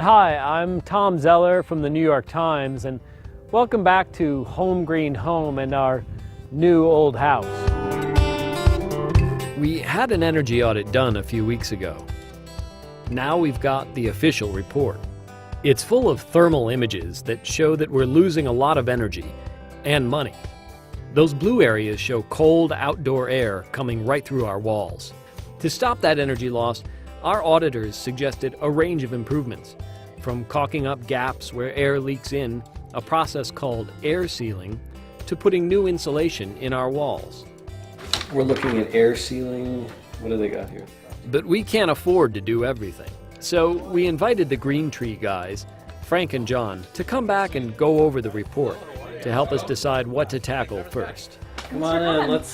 Hi, I'm Tom Zeller from the New York Times, and welcome back to Home Green Home and our new old house. We had an energy audit done a few weeks ago. Now we've got the official report. It's full of thermal images that show that we're losing a lot of energy and money. Those blue areas show cold outdoor air coming right through our walls. To stop that energy loss, our auditors suggested a range of improvements, from caulking up gaps where air leaks in, a process called air sealing, to putting new insulation in our walls. We're looking at air sealing. What do they got here? But we can't afford to do everything. So we invited the Green Tree guys, Frank and John, to come back and go over the report to help us decide what to tackle first. Come on in, let's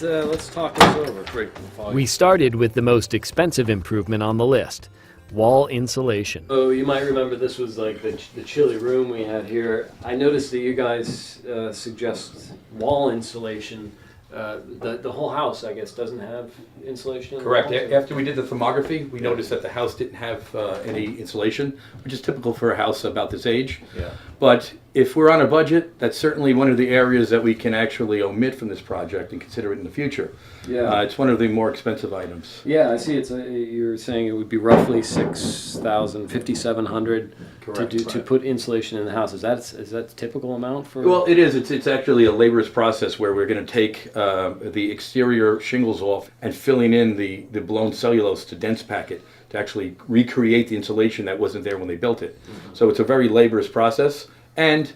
talk this over. Great. We started with the most expensive improvement on the list, wall insulation. Oh, you might remember this was like the chilly room we had here. I noticed that you guys suggest wall insulation. The whole house, I guess, doesn't have insulation in Correct. the walls? After we did the thermography, we noticed that the house didn't have any insulation, which is typical for a house about this age. Yeah. But if we're on a budget, that's certainly one of the areas that we can actually omit from this project and consider it in the future. Yeah. It's one of the more expensive items. Yeah, I see. You're saying it would be roughly $6,000, $5,700 to put insulation in the house. Is that a typical amount for? Well, it is. It's actually a laborious process where we're going to take the exterior shingles off and filling in the blown cellulose to dense pack it to actually recreate the insulation that wasn't there when they built it. Mm-hmm. So it's a very laborious process, and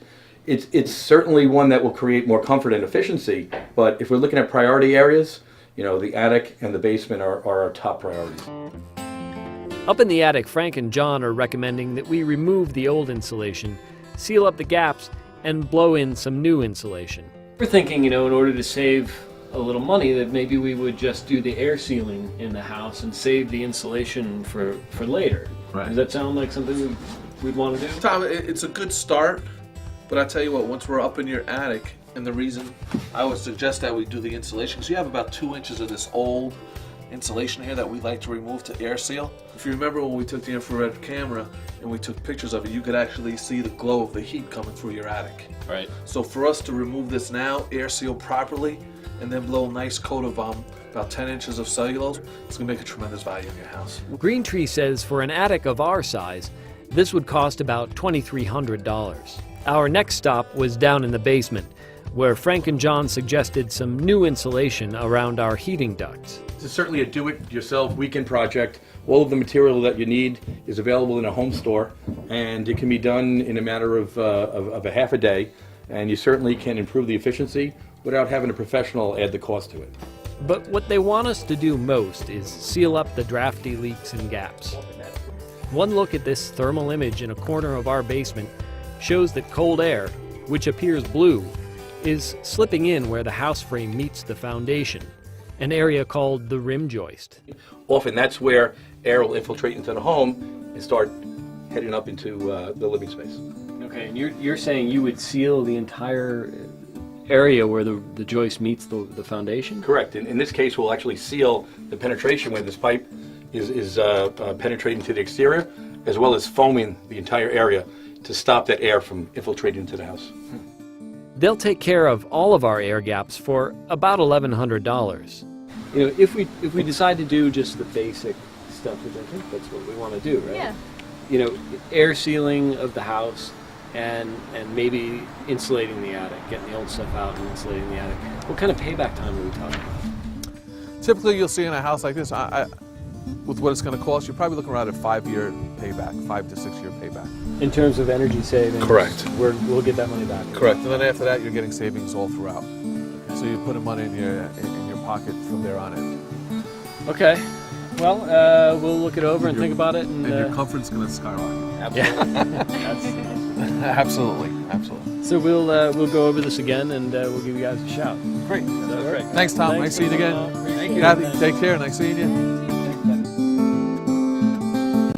it's certainly one that will create more comfort and efficiency. But if we're looking at priority areas, you know, the attic and the basement are our top priorities. Up in the attic, Frank and John are recommending that we remove the old insulation, seal up the gaps, and blow in some new insulation. We're thinking, in order to save a little money, that maybe we would just do the air sealing in the house and save the insulation for later. Right. Does that sound like something we'd want to do? Tom, it's a good start, but I tell you what, once we're up in your attic, and the reason I would suggest that we do the insulation, because you have about 2 inches of this old insulation here that we like to remove to air seal. If you remember when we took the infrared camera and we took pictures of it, you could actually see the glow of the heat coming through your attic. Right. So for us to remove this now, air seal properly, and then blow a nice coat of about 10 inches of cellulose, it's going to make a tremendous value in your house. Green Tree says for an attic of our size, this would cost about $2,300. Our next stop was down in the basement, where Frank and John suggested some new insulation around our heating ducts. This is certainly a do-it-yourself weekend project. All of the material that you need is available in a home store, and it can be done in a matter of a half a day, and you certainly can improve the efficiency without having a professional add the cost to it. But what they want us to do most is seal up the drafty leaks and gaps. One look at this thermal image in a corner of our basement shows that cold air, which appears blue, is slipping in where the house frame meets the foundation, an area called the rim joist. Often that's where air will infiltrate into the home and start heading up into the living space. Okay, and you're saying you would seal the entire area where the joist meets the foundation? Correct. In this case, we'll actually seal the penetration where this pipe is penetrating to the exterior, as well as foaming the entire area to stop that air from infiltrating into the house. They'll take care of all of our air gaps for about $1,100. If we decide to do just the basic stuff, which I think that's what we want to do, right? Yeah. Air sealing of the house and maybe insulating the attic, getting the old stuff out and insulating the attic. What kind of payback time are we talking about? Typically, you'll see in a house like this, with what it's going to cost, you're probably looking around a 5-year payback, 5 to 6 year payback. In terms of energy savings, Correct. We'll get that money back. Correct, and then after that, you're getting savings all throughout. So you're putting money in your pocket from there on in. Okay. Well, we'll look it over and think about it, and your comfort's going to skyrocket. Absolutely. Absolutely. So we'll go over this again, and we'll give you guys a shout. Great. Great. Thanks, Tom. Nice seeing you again. Thank you. Kathy, take care. Nice seeing you.